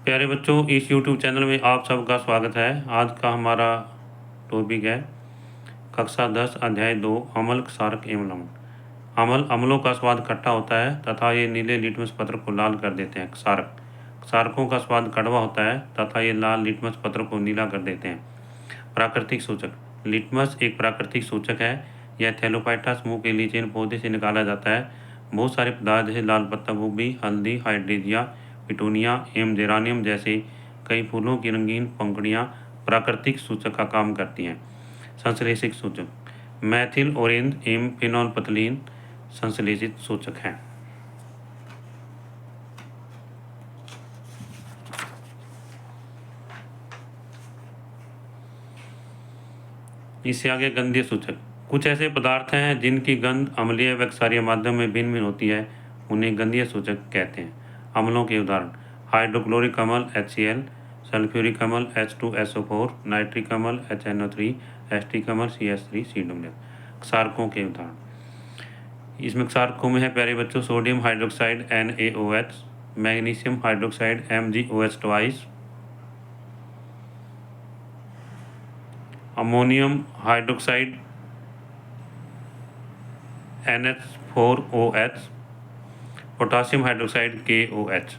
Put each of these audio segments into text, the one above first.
प्यारे बच्चों, इस YouTube चैनल में आप सबका स्वागत है। आज का हमारा टॉपिक है कक्षा 10 अध्याय 2 अम्ल, क्षारक एवं लवण। अम्ल अम्लों का स्वाद खट्टा होता है तथा ये नीले लिटमस पत्र को लाल कर देते हैं। क्षारक क्षारकों का स्वाद कड़वा होता है तथा ये लाल लिटमस पत्र को नीला कर देते हैं। प्राकृतिक सूचक। लिटमस एक प्राकृतिक सूचक है। यह थैलोफाइटा समूह के लीचेन पौधे से निकाला जाता है। बहुत सारे पदार्थ जैसे लाल पत्ता गोभी, हल्दी, हाइड्रेजिया, पिटूनिया एवं जेरानियम जैसे कई फूलों की रंगीन पंखुड़ियाँ प्राकृतिक सूचक का काम करती हैं। संश्लेषित सूचक। मैथिल ऑरेंज एवं फिनोल्फथलीन संश्लेषित सूचक हैं। इससे आगे गंधीय सूचक। कुछ ऐसे पदार्थ हैं जिनकी गंध अम्लीय व क्षारीय माध्यम में भिन्न भिन्न होती है, उन्हें गंधीय सूचक कहते हैं। अम्लों के उदाहरण: हाइड्रोक्लोरिक अम्ल HCl, सल्फ्यूरिक अम्ल H2SO4, नाइट्रिक अम्ल HNO3, एस्टिक अम्ल CH3COO। क्षारकों के उदाहरण इसमें क्षारकों में है प्यारे बच्चों sodium hydroxide NaOH, magnesium hydroxide MgOH2, ammonium hydroxide NH4OH, potassium hydroxide KOH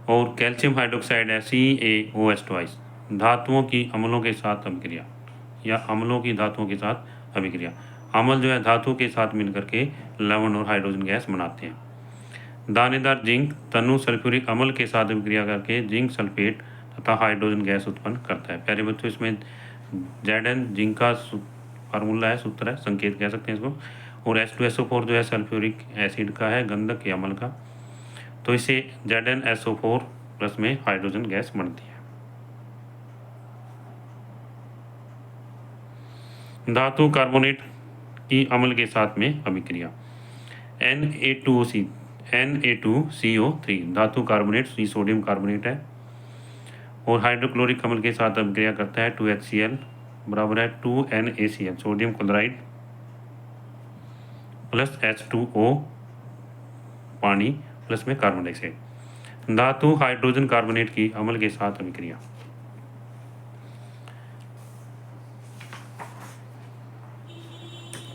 और कैल्शियम हाइड्रोक्साइड है CaOH2। धातुओं की अम्लों के साथ अभिक्रिया या अम्लों की धातुओं के साथ अभिक्रिया। अम्ल जो है धातु के साथ मिलकर के लवण और हाइड्रोजन गैस बनाते हैं। दानेदार जिंक तनु सल्फ्यूरिक अम्ल के साथ अभिक्रिया करके जिंक सल्फेट तथा हाइड्रोजन गैस उत्पन्न करता है। प्यारे बच्चों, इसमें Zn जिंक का फार्मूला है, सूत्र है, संकेत कह सकते हैं इसको। और H2SO4 जो है सल्फ्यूरिक एसिड का है, गंधक या अम्ल का। तो इससे ZnSO4 प्लस में हाइड्रोजन गैस बनती है। धातु कार्बोनेट की अम्ल के साथ में अभिक्रिया। Na2CO3 धातु कार्बोनेट सोडियम कार्बोनेट है और हाइड्रोक्लोरिक अम्ल के साथ अभिक्रिया करता है। 2HCl बराबर है 2NaCl sodium chloride plus H2O पानी प्लस में कार्बन डाइऑक्साइड। धातु हाइड्रोजन कार्बोनेट की अम्ल के साथ अभिक्रिया।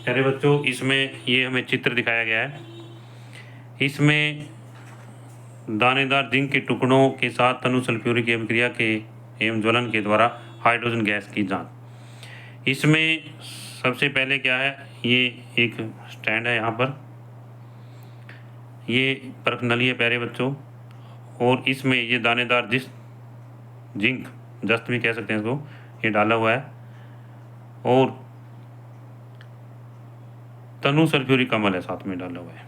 अरे बच्चों, इसमें ये हमें चित्र दिखाया गया है। इसमें दानेदार जिंक के टुकड़ों के साथ तनु सल्फ्यूरिक अभिक्रिया के एवं ज्वलन के द्वारा हाइड्रोजन गैस की जांच। इसमें सबसे पहले क्या है, ये एक स्टैंड है, यहाँ पर ये परख नली है प्यारे बच्चों, और इसमें ये दानेदार जिंक जस्त भी कह सकते हैं इसको, ये डाला हुआ है और तनु सल्फ्यूरिक अम्ल है साथ में डाला हुआ है।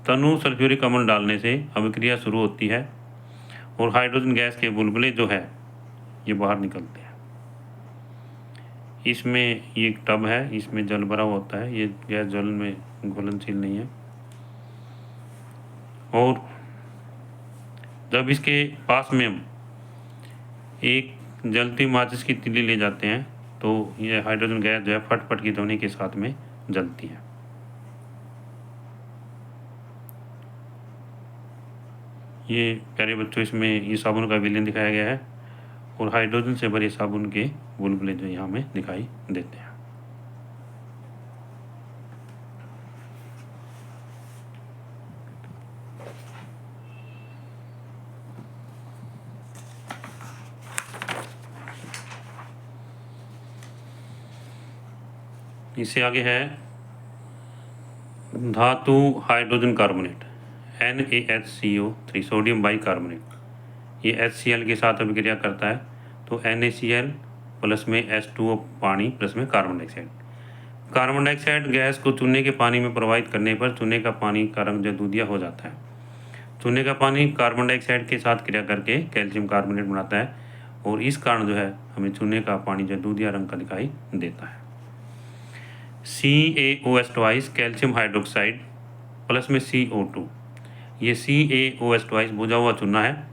तनु सल्फ्यूरिक अम्ल डालने से अभिक्रिया शुरू होती है और हाइड्रोजन गैस के बुलबुले जो है ये बाहर निकलते हैं। इसमें ये एक टब है, इसमें जल भरा होता है, ये गैस जल में घुलनशील नहीं है। और जब इसके पास में हम एक जलती माचिस की तीली ले जाते हैं तो ये हाइड्रोजन गैस जो है फट फट की ध्वनि के साथ में जलती है। ये प्यारे बच्चों, इसमें ये साबुन का विलयन दिखाया गया है और हाइड्रोजन से भरे साबुन के बुलबुले जो यहाँ में दिखाई देते हैं। इससे आगे है धातु hydrogen carbonate NaHCO3 sodium bicarbonate. ये HCl के साथ अभिक्रिया करता है तो NaCl प्लस में H2O पानी प्लस में carbon dioxide. Carbon dioxide gas को चूने के पानी में प्रवाहित करने पर चूने का पानी का रंग जो दूधिया हो जाता है। चूने का पानी कार्बन डाइऑक्साइड के साथ क्रिया करके कैल्शियम कार्बोनेट बनाता है और इस कारण जो है हमें चूने का पानी जो दूधिया रंग का दिखाई देता है। CaOH2 कैल्शियम हाइड्रोक्साइड प्लस में CO2। ये CaOH2 बुझा हुआ चूना है।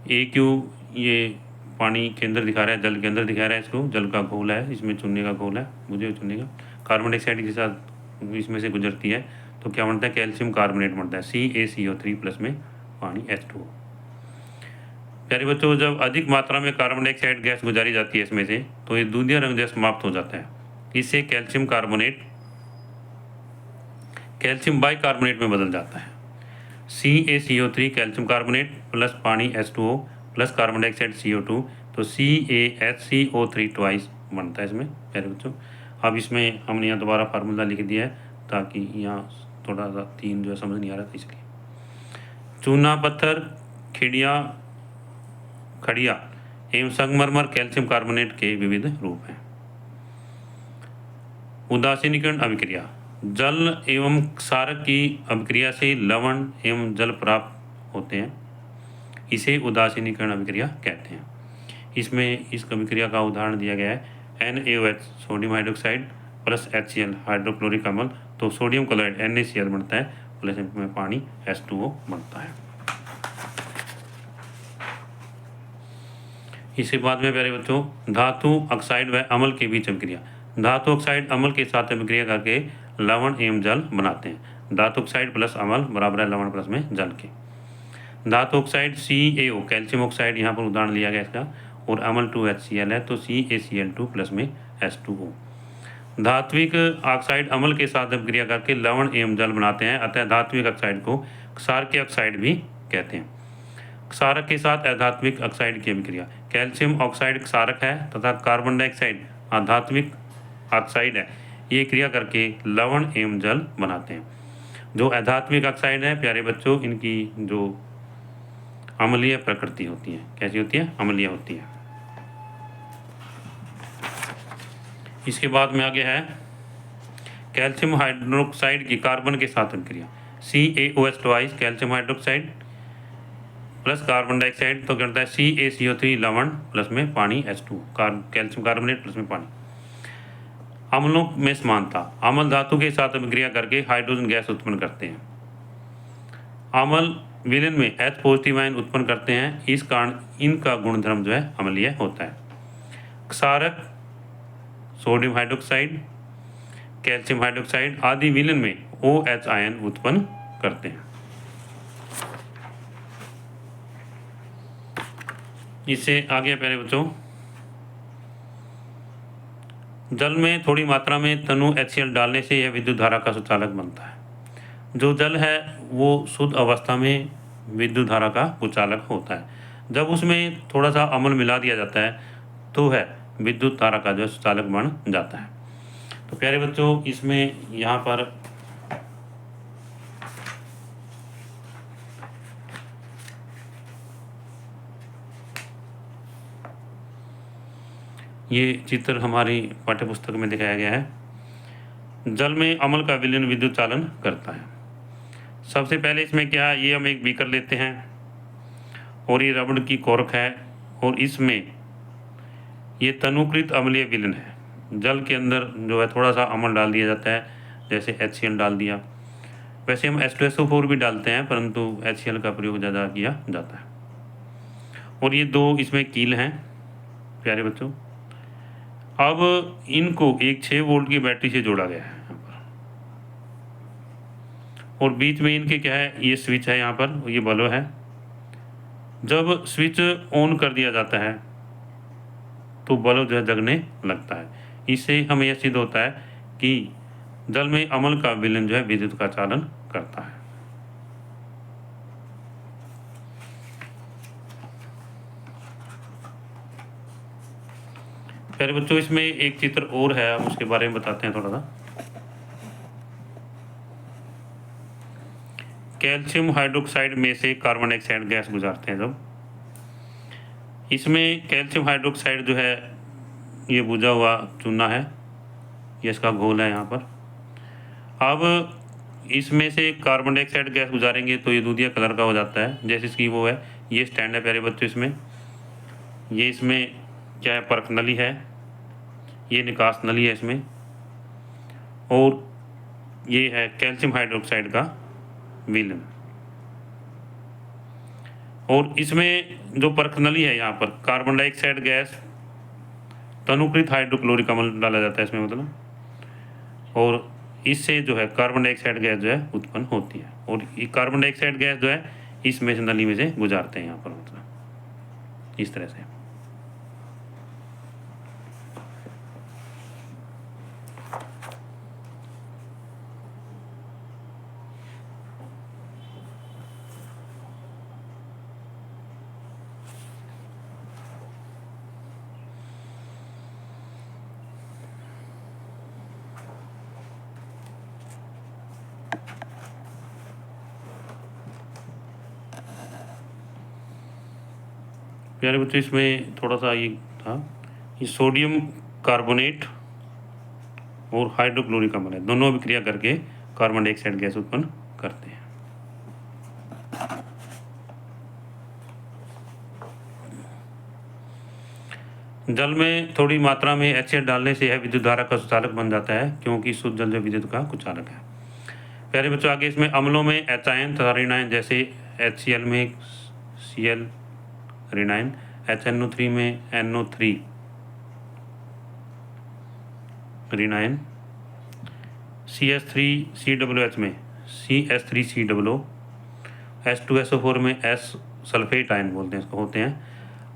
AQ ये पानी के अंदर दिखा रहा है, जल के अंदर दिखा रहा है, इसको जल का घोल है, इसमें चूने का घोल है, बुझे हुए चूने का। कार्बन डाइऑक्साइड के साथ इसमें से गुजरती है तो क्या बनता है, कैल्शियम कार्बोनेट बनता है, CaCO3 प्लस में पानी H2O। प्यारे बच्चों, जब अधिक मात्रा में कार्बन डाइऑक्साइड गैस गुजारी जाती है इसमें से तो ये दूधिया रंग जो समाप्त हो जाता है। इससे कैल्शियम कार्बोनेट कैल्शियम बाइकार्बोनेट में बदल जाता है। CaCO3 कैल्शियम कार्बोनेट प्लस पानी H2O plus carbon dioxide CO2, तो CaHCO3 ट्वाइस बनता है इसमें। प्यारे बच्चों, अब इसमें हमने यहाँ दोबारा फार्मूला लिख दिया है ताकि यहाँ थोड़ा सा 3 जो है समझ नहीं आ रहा था इसलिए। चूना पत्थर, खड़िया एवं संगमरमर कैल्शियम कार्बोनेट के विविध रूप हैं। उदासीनीकरण अभिक्रिया, जल एवं क्षारक की अभिक्रिया से लवण एवं जल प्राप्त होते हैं, इसे उदासीनीकरण अभिक्रिया कहते हैं। इसमें इस अभिक्रिया का उदाहरण दिया गया है NaOH sodium hydroxide plus HCl hydrochloric अम्ल, तो सोडियम क्लोराइड NaCl बनता है प्लस में पानी H2O बनता है। इसके बाद में प्यारे बच्चों, धातु ऑक्साइड व अम्ल के बीच अभिक्रिया। धातु ऑक्साइड अम्ल के साथ अभिक्रिया करके लवण एवं जल बनाते हैं। धातु ऑक्साइड प्लस अम्ल बराबर है लवण प्लस में जल के। धातु ऑक्साइड CaO कैल्शियम ऑक्साइड यहाँ पर उदाहरण लिया गया इसका, और अम्ल 2HCl है तो CaCl2 प्लस में H2O। धात्विक ऑक्साइड अम्ल के साथ अभिक्रिया करके लवण एवं जल बनाते हैं, अतः धात्विक ऑक्साइड को क्षारकीय ऑक्साइड भी कहते हैं। क्षारक के साथ अधात्विक ऑक्साइड की अभिक्रिया। कैल्शियम ऑक्साइड क्षारक है तथा कार्बन डाइऑक्साइड अधात्विक ऑक्साइड है, ये क्रिया करके लवण एवं जल बनाते हैं। जो अधात्विक ऑक्साइड है प्यारे बच्चों, इनकी जो अम्लीय प्रकृति होती है, कैसी होती है, अम्लीय होती है। इसके बाद में आगे है कैल्शियम हाइड्रोक्साइड की कार्बन के साथ अभिक्रिया। CaOH twice calcium hydroxide plus carbon dioxide तो करता है CaCO3 लवण प्लस में पानी H2, कैल्शियम कार्बोनेट प्लस में पानी। अम्लों में समानता, अम्ल धातु के साथ अभिक्रिया करके हाइड्रोजन गैस उत्पन्न करते हैं। अम्ल विलयन में H पॉजिटिव आयन उत्पन्न करते हैं, इस कारण इनका गुणधर्म जो है अम्लीय होता है। क्षारक सोडियम हाइड्रोक्साइड, कैल्शियम हाइड्रोक्साइड आदि विलयन में OH आयन उत्पन्न करते हैं। इससे आगे प्यारे बच्चों, जल में थोड़ी मात्रा में तनु HCl डालने से यह विद्युत धारा का सुचालक बनता है। जो जल है वो शुद्ध अवस्था में विद्युत धारा का कुचालक होता है, जब उसमें थोड़ा सा अम्ल मिला दिया जाता है तो है विद्युत धारा का जो सुचालक बन जाता है। तो प्यारे बच्चों, इसमें यहाँ पर ये चित्र हमारी पाठ्यपुस्तक में दिखाया गया है। जल में अम्ल का विलयन विद्युत चालन करता है। सबसे पहले इसमें क्या है, ये हम एक बीकर लेते हैं और ये रबड़ की कॉर्क है और इसमें ये तनुकृत अम्लीय विलयन है। जल के अंदर जो है थोड़ा सा अम्ल डाल दिया जाता है, जैसे HCl डाल दिया। वैसे हम H2SO4 भी डालते हैं परंतु HCl का प्रयोग ज़्यादा किया जाता है। और ये 2 इसमें कील हैं प्यारे बच्चों। अब इनको एक 6 वोल्ट की बैटरी से जोड़ा गया है यहाँ पर, और बीच में इनके क्या है, ये स्विच है यहाँ पर, ये बल्ब है। जब स्विच ऑन कर दिया जाता है तो बल्ब जो है जगने लगता है। इससे हमें यह सिद्ध होता है कि जल में अम्ल का विलयन जो है विद्युत का चालन करता है। प्यारे बच्चों, इसमें एक चित्र और है, हम उसके बारे में बताते हैं थोड़ा सा। कैल्शियम हाइड्रोक्साइड में से कार्बन डाइऑक्साइड गैस गुजारते हैं जब, इसमें कैल्शियम हाइड्रोक्साइड जो है ये बुझा हुआ चूना है, ये इसका घोल है यहाँ पर। अब इसमें से कार्बन डाइऑक्साइड गैस गुजारेंगे तो ये दूधिया कलर का हो जाता है, जैसे इसकी वो है। ये स्टैंड है प्यारे बच्चों, इसमें ये इसमें क्या है, परख नली है, ये निकास नली है इसमें, और ये है कैल्शियम हाइड्रोक्साइड का विलयन। और इसमें जो परख नली है यहाँ पर कार्बन डाइऑक्साइड गैस तनुकृत हाइड्रोक्लोरिक अम्ल डाला जाता है इसमें, मतलब। और इससे जो है कार्बन डाइऑक्साइड गैस जो है उत्पन्न होती है, और ये कार्बन डाइऑक्साइड गैस जो है इस में से नली में से गुजारते हैं यहाँ पर, मतलब इस तरह से। प्यारे बच्चों, इसमें थोड़ा सा ये था, ये सोडियम कार्बोनेट और हाइड्रोक्लोरिक अम्ल है, दोनों अभिक्रिया करके कार्बन डाइऑक्साइड गैस उत्पन्न करते हैं। जल में थोड़ी मात्रा में HCl डालने से यह विद्युत धारा का सुचालक बन जाता है, क्योंकि शुद्ध जल जो विद्युत का कुचालक है। प्यारे बच्चों, आगे इसमें अम्लों में H आयन तथा ऋण आयन, जैसे HCl में Cl ऋण आयन, HNO3 में NO3 ऋण आयन, CH3COOH में CH3COO, H2SO4 में S सल्फेट आयन बोलते हैं इसको, होते हैं।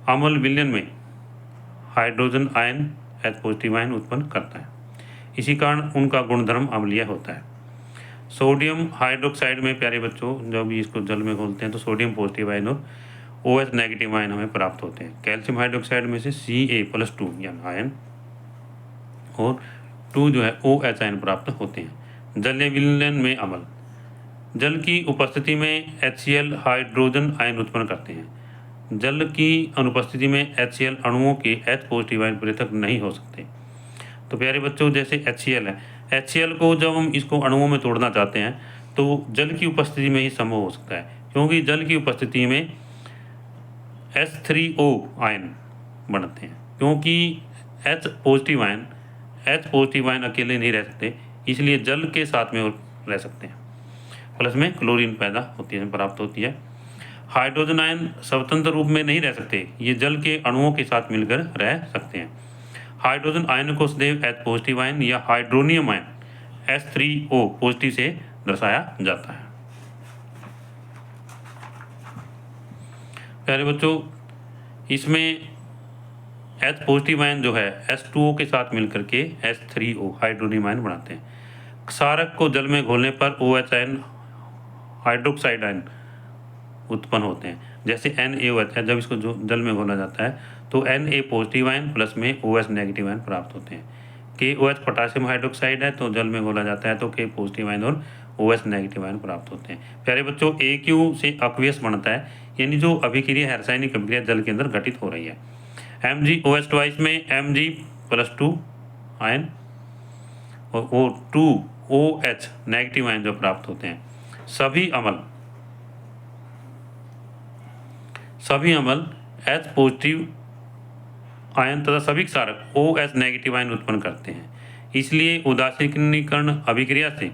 अम्ल विलयन में hydrogen ion H positive ion उत्पन्न करता है, इसी कारण उनका गुणधर्म अम्लीय होता है। सोडियम हाइड्रोक्साइड में प्यारे बच्चों जब इसको जल में घोलते हैं तो सोडियम पॉजिटिव आयन और OH नेगेटिव आयन हमें प्राप्त होते हैं। कैल्शियम हाइड्रोक्साइड में से Ca+2 यानी आयन और 2 जो है OH आयन प्राप्त होते हैं। जलीय विलयन में अम्ल जल की उपस्थिति में HCl हाइड्रोजन आयन उत्पन्न करते हैं। जल की अनुपस्थिति में HCl अणुओं के H पॉजिटिव आयन पृथक नहीं हो सकते। तो प्यारे बच्चों, जैसे HCl है, HCl को जब हम इसको अणुओं में तोड़ना चाहते हैं तो जल की उपस्थिति में ही संभव हो सकता है, क्योंकि जल की उपस्थिति में H3O आयन बनते हैं, क्योंकि H पॉजिटिव आयन अकेले नहीं रह सकते, इसलिए जल के साथ में रह सकते हैं, प्लस में क्लोरीन पैदा होती है, प्राप्त होती है। हाइड्रोजन आयन स्वतंत्र रूप में नहीं रह सकते, ये जल के अणुओं के साथ मिलकर रह सकते हैं। हाइड्रोजन आयन को सदैव H पॉजिटिव आयन या हाइड्रोनियम आयन H3O पॉजिटिव से दर्शाया जाता है। प्यारे बच्चों, इसमें H पॉजिटिव आयन जो है H2O के साथ मिलकर के H3O हाइड्रोनियम आयन बनाते हैं। क्षारक को जल में घोलने पर OH आयन हाइड्रोक्साइड आयन उत्पन्न होते हैं, जैसे NaOH है, जब इसको जो जल में घोला जाता है तो Na पॉजिटिव आयन प्लस में OH नेगेटिव आयन प्राप्त होते हैं। KOH पोटासियम हाइड्रोक्साइड है, तो जल में घोला जाता है तो K पॉजिटिव आयन और OH नेगेटिव आयन प्राप्त होते हैं। प्यारे बच्चों, AQ से aqueous बनता है, यानी जो अभिक्रिया है, रासायनिक अभिक्रिया जल के अंदर घटित हो रही है। MgOH में Mg+2 आयन और O2OH नेगेटिव आयन जो प्राप्त होते हैं। सभी अम्ल H पॉजिटिव आयन तथा सभी क्षारक OH नेगेटिव आयन उत्पन्न करते हैं, इसलिए उदासीनीकरण अभिक्रिया से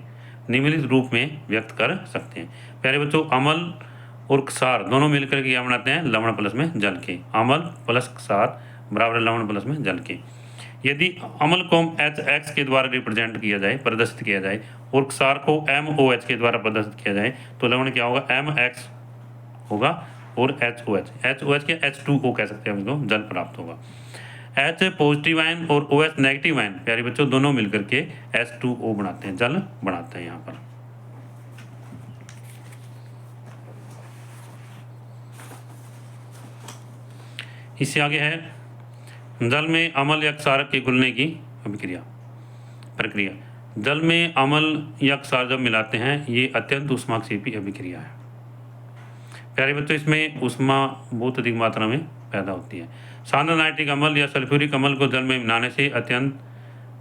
निम्नलिखित रूप में व्यक्त कर सकते हैं। प्यारे बच्चों, अम्ल और क्षार दोनों मिलकर के क्या बनाते हैं, लवण प्लस में जल के। अम्ल प्लस क्षार बराबर लवण प्लस में जल के। यदि अम्ल को HX के द्वारा रिप्रेजेंट किया जाए, प्रदर्शित किया जाए, और क्षार को MOH के द्वारा प्रदर्शित किया जाए तो लवण क्या होगा, MX होगा और HOH के H2O कह सकते हैं, हमको जल प्राप्त होगा। H पॉजिटिव आयन और OH नेगेटिव आयन प्यारे बच्चों दोनों मिलकर के H2O बनाते हैं, जल बनाते हैं यहाँ पर। इससे आगे है जल में अम्ल या क्षारक के घुलने की प्रक्रिया। जल में अम्ल या क्षार जब मिलाते हैं ये अत्यंत ऊष्माक्षेपी अभिक्रिया है। प्यारे बच्चों, इसमें ऊष्मा बहुत अधिक मात्रा में पैदा होती है। सांद्र नाइट्रिक अम्ल या सल्फ्यूरिक अम्ल को जल में मिलाने से अत्यंत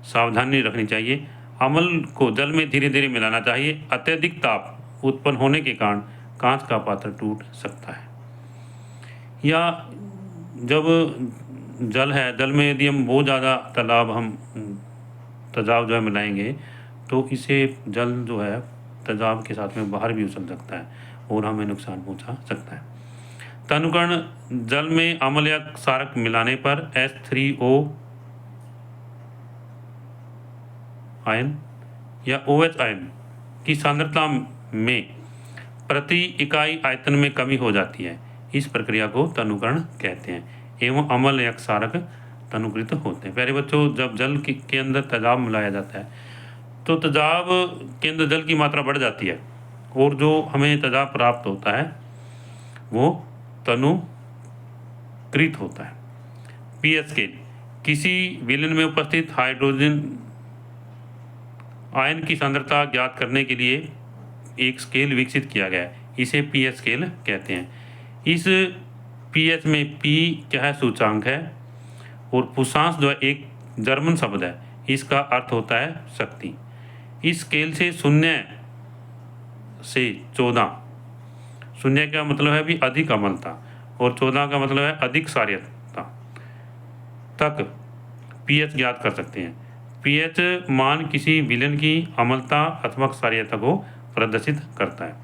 सावधानी रखनी चाहिए। अम्ल को जल में धीरे धीरे मिलाना चाहिए। अत्यधिक ताप उत्पन्न होने के कारण कांच का पात्र टूट सकता है। या जब जल है, जल में यदि हम बहुत ज़्यादा तेजाब जो है मिलाएंगे तो इसे जल जो है तेजाब के साथ में बाहर भी उछल सकता है और हमें नुकसान पहुंचा सकता है। तनुकरण जल में अम्ल या क्षारक मिलाने पर H3O आयन या OH आयन की सांद्रता में प्रति इकाई आयतन में कमी हो जाती है। इस प्रक्रिया को तनुकरण कहते हैं एवं अम्ल या क्षारक तनुकृत होते हैं। प्यारे बच्चों, जब जल के अंदर तेजाब मिलाया जाता है तो तेजाब के अंदर जल की मात्रा बढ़ जाती है और जो हमें तेजाब प्राप्त होता है वो तनुकृत होता है। pH स्केल किसी विलयन में उपस्थित हाइड्रोजन आयन की सांद्रता ज्ञात करने के लिए एक स्केल विकसित किया गया है, इसे pH स्केल कहते हैं। इस pH में P क्या है, सूचांक है, और पुषांश जो है एक जर्मन शब्द है, इसका अर्थ होता है शक्ति। इस स्केल से 0 से 14, 0 का मतलब है भी अधिक अम्लता और 14 का मतलब है अधिक क्षारीयता तक pH ज्ञात कर सकते हैं। pH मान किसी विलयन की अम्लता अथवा क्षारीयता को प्रदर्शित करता है।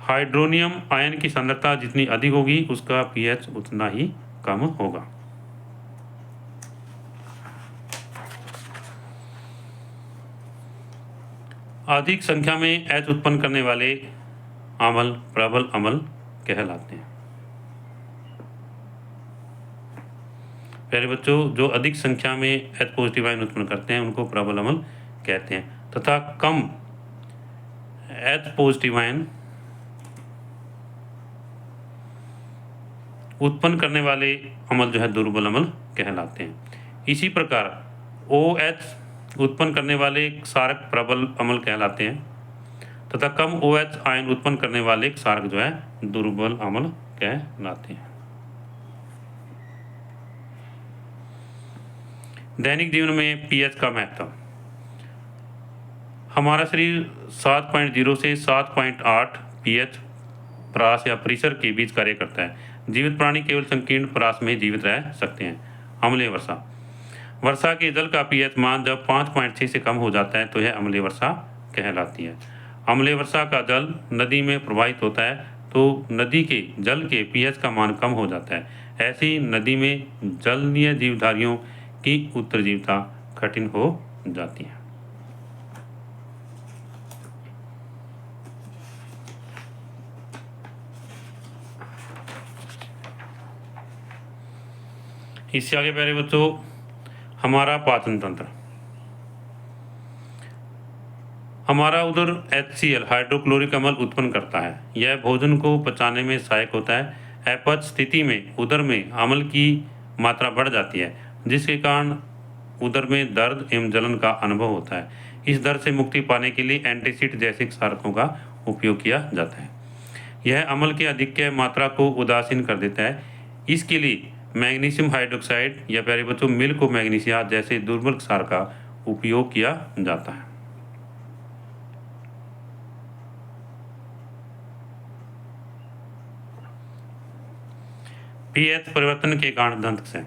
हाइड्रोनियम आयन की सांद्रता जितनी अधिक होगी उसका pH उतना ही कम होगा। अधिक संख्या में H उत्पन्न करने वाले अम्ल प्रबल अम्ल कहलाते हैं। प्यारे बच्चों, जो अधिक संख्या में H पॉजिटिव आयन उत्पन्न करते हैं उनको प्रबल अम्ल कहते हैं, तथा कम H पॉजिटिव आयन उत्पन्न करने वाले अम्ल जो है दुर्बल अम्ल कहलाते हैं। इसी प्रकार OH उत्पन्न करने वाले क्षारक प्रबल अम्ल कहलाते हैं तथा कम OH आयन उत्पन्न करने वाले क्षारक जो है दुर्बल अम्ल कहलाते हैं। दैनिक जीवन में pH का महत्व। हमारा शरीर 7.0 से 7.8 pH परास या परिसर के बीच कार्य करता है। जीवित प्राणी केवल संकीर्ण परास में जीवित रह सकते हैं। अम्लीय वर्षा। वर्षा के जल का pH मान जब 5.6 से कम हो जाता है तो यह अम्लीय वर्षा कहलाती है। अम्लीय वर्षा का जल नदी में प्रवाहित होता है तो नदी के जल के pH का मान कम हो जाता है। ऐसी नदी में जलीय जीवधारियों की उत्तरजीविता कठिन हो जाती है। इससे आगे प्यारे बच्चों, हमारा पाचन तंत्र। हमारा उदर HCl हाइड्रोक्लोरिक अम्ल उत्पन्न करता है। यह भोजन को पचाने में सहायक होता है। अपच स्थिति में उदर में अम्ल की मात्रा बढ़ जाती है जिसके कारण उदर में दर्द एवं जलन का अनुभव होता है। इस दर्द से मुक्ति पाने के लिए एंटासिड जैसे क्षारकों का उपयोग किया जाता है। यह अम्ल की अधिक मात्रा को उदासीन कर देता है। इसके लिए मैग्नीशियम हाइड्रोक्साइड या प्यारे बच्चों मिल्क मैग्नीशिया जैसे दुर्बल क्षार का उपयोग किया जाता है। pH परिवर्तन के कारण दंत क्षय।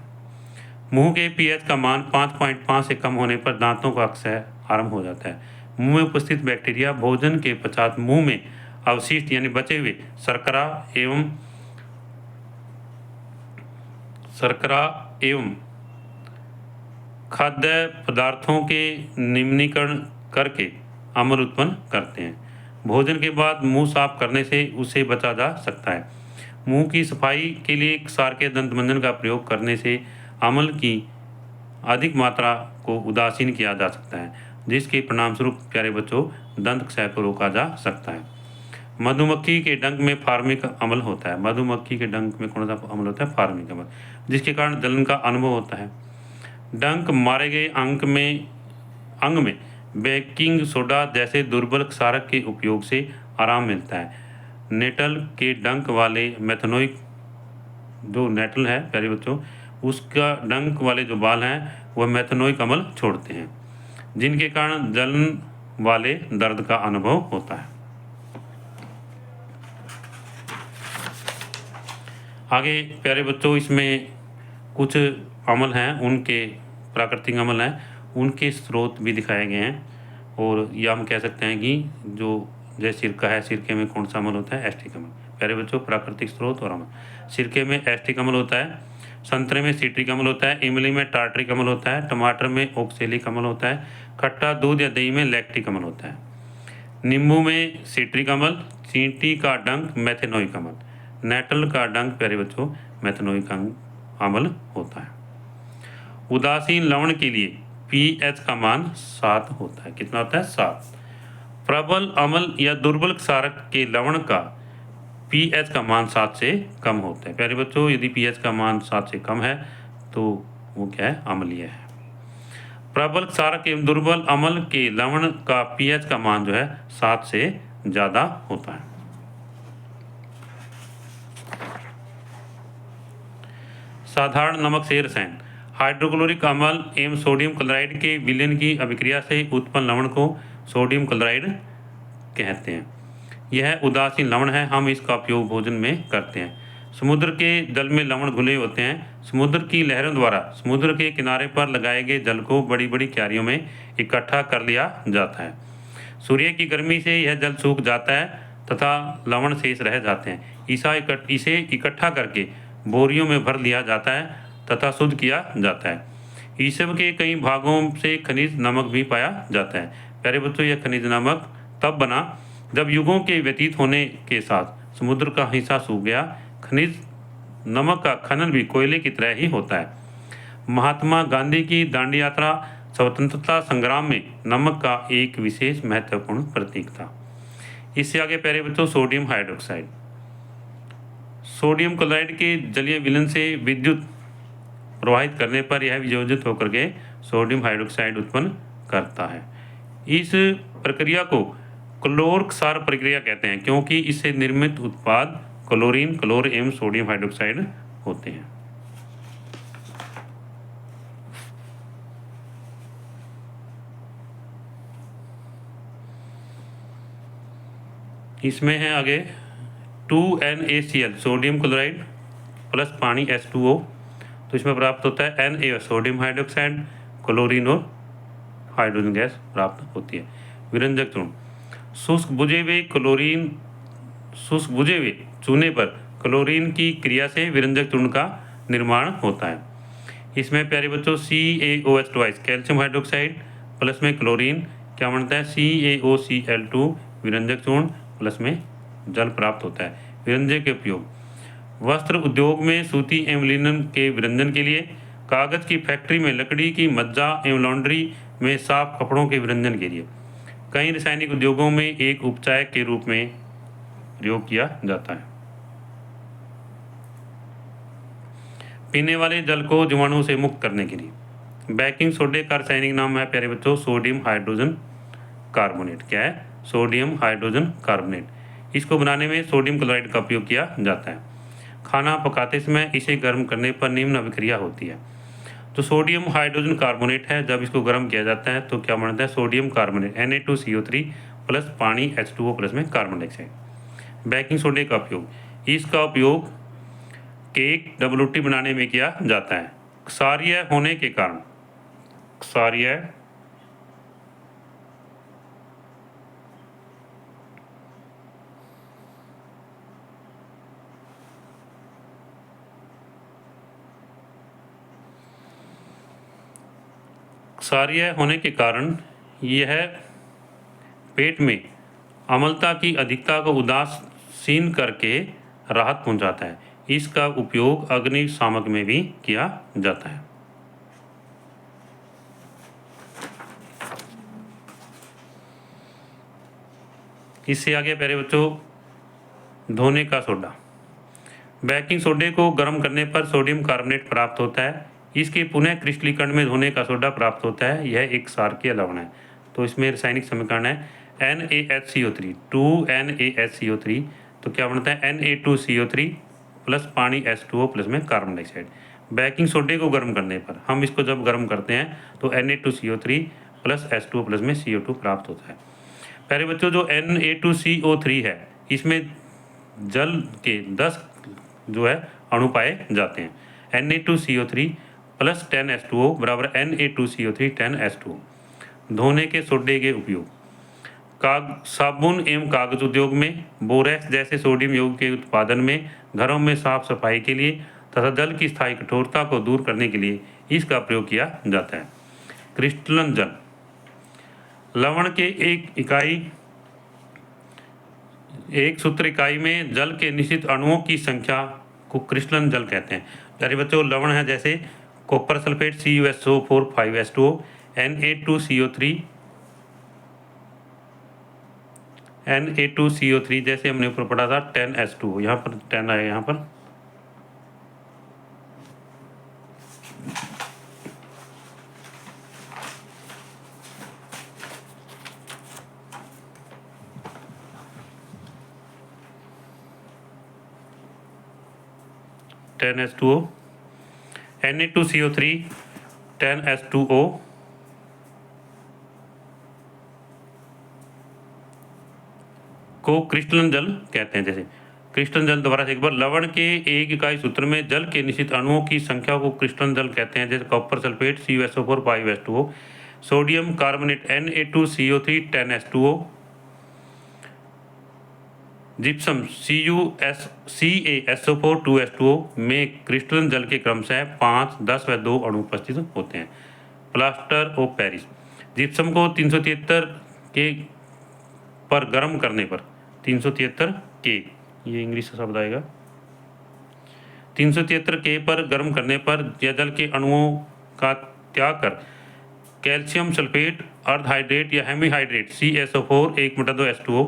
मुंह के pH का मान 5.5 से कम होने पर दांतों का क्षय आरंभ हो जाता है। मुंह में उपस्थित बैक्टीरिया भोजन के पश्चात मुंह में अवशिष्ट यानी बचे हुए शर्करा एवं खाद्य पदार्थों के निम्नीकरण करके अम्ल उत्पन्न करते हैं। भोजन के बाद मुंह साफ करने से उसे बचा जा सकता है। मुंह की सफाई के लिए क्षार के दंतमंजन का प्रयोग करने से अम्ल की अधिक मात्रा को उदासीन किया जा सकता है, जिसके परिणामस्वरूप प्यारे बच्चों दंत क्षय को रोका जा सकता है। मधुमक्खी के डंक में फार्मिक अम्ल होता है। मधुमक्खी के डंक में कौन सा अम्ल होता है? फार्मिक अम्ल, जिसके कारण जलन का अनुभव होता है। डंक मारे गए अंग में बेकिंग सोडा जैसे दुर्बल क्षारक के उपयोग से आराम मिलता है। नेटल के डंक वाले मेथनोइक, जो नेटल है प्यारे बच्चों, उसका डंक वाले जो बाल हैं वह मेथनोइक अम्ल छोड़ते हैं, जिनके कारण जलन वाले दर्द का अनुभव होता है। आगे प्यारे बच्चों, इसमें कुछ अम्ल हैं, उनके प्राकृतिक अम्ल हैं, उनके स्रोत भी दिखाए गए हैं। और या हम कह सकते हैं कि जो जैसे सिरका है, सिरके में कौन सा अम्ल होता है? एस्टिक अम्ल। प्यारे बच्चों, प्राकृतिक स्रोत और अम्ल, सिरके में एस्टिक अम्ल होता है, संतरे में सिट्रिक अम्ल होता है, इमली में टार्टरिक अम्ल होता है, टमाटर में ऑक्सैलिक अम्ल होता है, खट्टा दूध या दही में लैक्टिक अम्ल होता है। नींबू में सिट्रिक अम्ल, चींटी का डंक मेथेनोइक अम्ल, नेटल का डंक प्यारे बच्चों मेथेनोइक अम्ल होता है। उदासीन लवण के लिए pH का मान 7 होता है। कितना होता है? 7। प्रबल अम्ल या दुर्बल क्षारक के लवण का pH का मान 7 से कम होता है। प्यारे बच्चों, यदि pH का मान 7 से कम है तो वो क्या है? अम्लीय है। प्रबल क्षारक एवं दुर्बल अम्ल के लवण का pH का मान जो है 7 से ज़्यादा होता है। साधारण नमक से रसायन। हाइड्रोक्लोरिक अम्ल एवं सोडियम क्लोराइड के विलयन की अभिक्रिया से उत्पन्न लवण को सोडियम क्लोराइड कहते हैं। यह उदासीन लवण है। हम इसका उपयोग भोजन में करते हैं। समुद्र के जल में लवण घुले होते हैं। समुद्र की लहरों द्वारा समुद्र के किनारे पर लगाए गए जल को बड़ी बड़ी क्यारियों में इकट्ठा कर लिया जाता है। सूर्य की गर्मी से यह जल सूख जाता है तथा लवण शेष रह जाते हैं। इसे इकट्ठा करके बोरियों में भर लिया जाता है तथा शुद्ध किया जाता है। ईसब के कई भागों से खनिज नमक भी पाया जाता है। प्यारे बच्चों, यह खनिज नमक तब बना जब युगों के व्यतीत होने के साथ समुद्र का हिस्सा सूख गया। खनिज नमक का खनन भी कोयले की तरह ही होता है। महात्मा गांधी की दांडी यात्रा स्वतंत्रता संग्राम में नमक का एक विशेष महत्वपूर्ण प्रतीक था। इससे आगे प्यारे बच्चों, सोडियम हाइड्रोक्साइड। सोडियम क्लोराइड के जलीय विलयन से विद्युत प्रवाहित करने पर यह वियोजित होकर के सोडियम हाइड्रोक्साइड उत्पन्न करता है। इस प्रक्रिया को क्लोर क्षार प्रक्रिया कहते हैं क्योंकि इससे निर्मित उत्पाद क्लोरीन, क्लोर एवं सोडियम हाइड्रोक्साइड होते हैं। इसमें है आगे 2NaCl सोडियम क्लोराइड प्लस पानी H2O, तो इसमें प्राप्त होता है Na सोडियम हाइड्रोक्साइड, क्लोरीन और हाइड्रोजन गैस प्राप्त होती है। विरंजक चूर्ण। शुष्क बुझे हुए चूने पर क्लोरीन की क्रिया से विरंजक चूर्ण का निर्माण होता है। इसमें प्यारे बच्चों CaOH2 कैल्शियम हाइड्रोक्साइड प्लस में क्लोरीन क्या बनता है? CaOCl2 विरंजक चूर्ण प्लस में जल प्राप्त होता है। विरंजक के उपयोग। वस्त्र उद्योग में सूती एवं लिनन के विरंजन के लिए, कागज की फैक्ट्री में लकड़ी की मज्जा एवं लॉन्ड्री में साफ कपड़ों के विरंजन के लिए, कई रासायनिक उद्योगों में एक उपचायक के रूप में प्रयोग किया जाता है। पीने वाले जल को जीवाणुओं से मुक्त करने के लिए। बेकिंग सोडे का रासायनिक नाम है प्यारे बच्चों सोडियम हाइड्रोजन कार्बोनेट। क्या है? Sodium hydrogen carbonate. इसको बनाने में सोडियम क्लोराइड का उपयोग किया जाता है। खाना पकाते समय इसे गर्म करने पर निम्न अभिक्रिया होती है। तो सोडियम हाइड्रोजन कार्बोनेट है, जब इसको गर्म किया जाता है तो क्या बनता है? सोडियम कार्बोनेट Na2CO3 प्लस पानी H2O प्लस में कार्बन डाइऑक्साइड। बेकिंग सोडे का उपयोग। इसका उपयोग केक WT बनाने में किया जाता है। क्षारीय होने के कारण क्षारीय होने के कारण यह पेट में अम्लता की अधिकता को उदासीन करके राहत पहुंचाता है। इसका उपयोग अग्निशामक में भी किया जाता है। इससे आगे प्यारे बच्चों धोने का सोडा। बेकिंग सोडे को गर्म करने पर सोडियम कार्बोनेट प्राप्त होता है। इसके पुनः क्रिस्टलीकरण में धोने का सोडा प्राप्त होता है। यह एक क्षारकीय लवण है। तो इसमें रासायनिक समीकरण है NaHCO3 2NaHCO3, तो क्या बनता है? Na2CO3 प्लस पानी H2O प्लस में कार्बन डाइऑक्साइड। बेकिंग सोडे को गर्म करने पर, हम इसको जब गर्म करते हैं तो Na2CO3 प्लस H2O प्लस में CO2 प्राप्त होता है। प्यारे बच्चों, जो Na2CO3 है इसमें जल के 10 जो है अणु पाए जाते हैं। Na2CO3 प्लस 10H2O बराबर Na2CO3 10H2O। धोने के सोडे के उपयोग। साबुन एवं कागज उद्योग में, बोरेक्स जैसे सोडियम युक्त के उत्पादन में, घरों में साफ सफाई के लिए तथा जल की स्थायी कठोरता को दूर करने के लिए इसका प्रयोग किया जाता है। क्रिस्टलन जल। लवण के एक सूत्र इकाई में जल के निश्चित अणुओं की संख्या को क्रिस्टलन जल कहते हैं। प्यारे बच्चों, लवण है जैसे copper sulphate CuSO4 5H2O, Na2CO3 जैसे हमने ऊपर पढ़ा था 10H2O, यहाँ पर 10 आएगा, यहाँ पर Na2CO, Na2CO3 10H2O को क्रिस्टलन जल कहते हैं। जैसे क्रिस्टलन जल, दोबारा से एक बार, लवण के एक इकाई सूत्र में जल के निश्चित अणुओं की संख्या को क्रिस्टलन जल कहते हैं। जैसे copper sulphate CuSO4 5H2O, sodium carbonate Na2CO3 10H2O, gypsum CaSO4 2H2O में क्रिस्टलन जल के क्रमशः 5, 10 व 2 अणु उपस्थित होते हैं। प्लास्टर ऑफ पेरिस, जिप्सम को 373 के पर गर्म करने पर, 373 के, ये इंग्लिश का शब्द आएगा, 373 के पर गर्म करने पर यह जल के अणुओं का त्याग कर कैल्शियम सल्फेट, अर्ध हाइड्रेट या हेमीहाइड्रेट CaSO4 1/2 H2O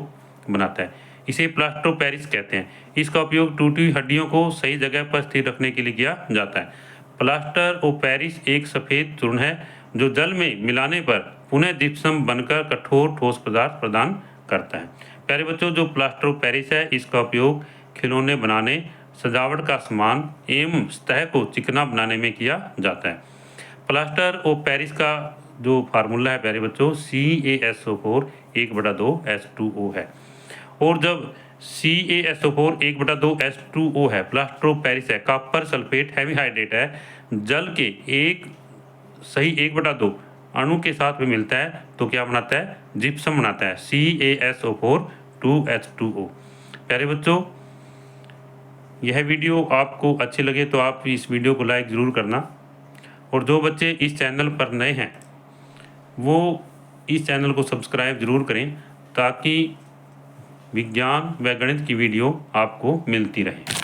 बनाता है। इसे प्लास्टर ऑफ पेरिस कहते हैं। इसका उपयोग टूटी हड्डियों को सही जगह पर स्थिर रखने के लिए किया जाता है। प्लास्टर ऑफ पेरिस एक सफ़ेद चूर्ण है जो जल में मिलाने पर पुनः जिप्सम बनकर कठोर ठोस पदार्थ प्रदान करता है। प्यारे बच्चों, जो प्लास्टर ऑफ पेरिस है इसका उपयोग खिलौने बनाने, सजावट का सामान एवं सतह को चिकना बनाने में किया जाता है। प्लास्टर ऑफ पेरिस का जो फार्मूला है प्यारे बच्चों, CaSO4 1/2 H2O है। और जब CaSO4 1/2 H2O है, प्लास्टर ऑफ पेरिस है, कॉपर सल्फेट हेमीहाइड्रेट है, जल के एक सही 1/2 अणु के साथ में मिलता है तो क्या बनाता है? जिप्सम बनाता है, CaSO4 2H2O। प्यारे बच्चों, यह वीडियो आपको अच्छे लगे तो आप इस वीडियो को लाइक ज़रूर करना, और जो बच्चे इस चैनल पर नए हैं वो इस चैनल को सब्सक्राइब ज़रूर करें ताकि विज्ञान व गणित की वीडियो आपको मिलती रहे।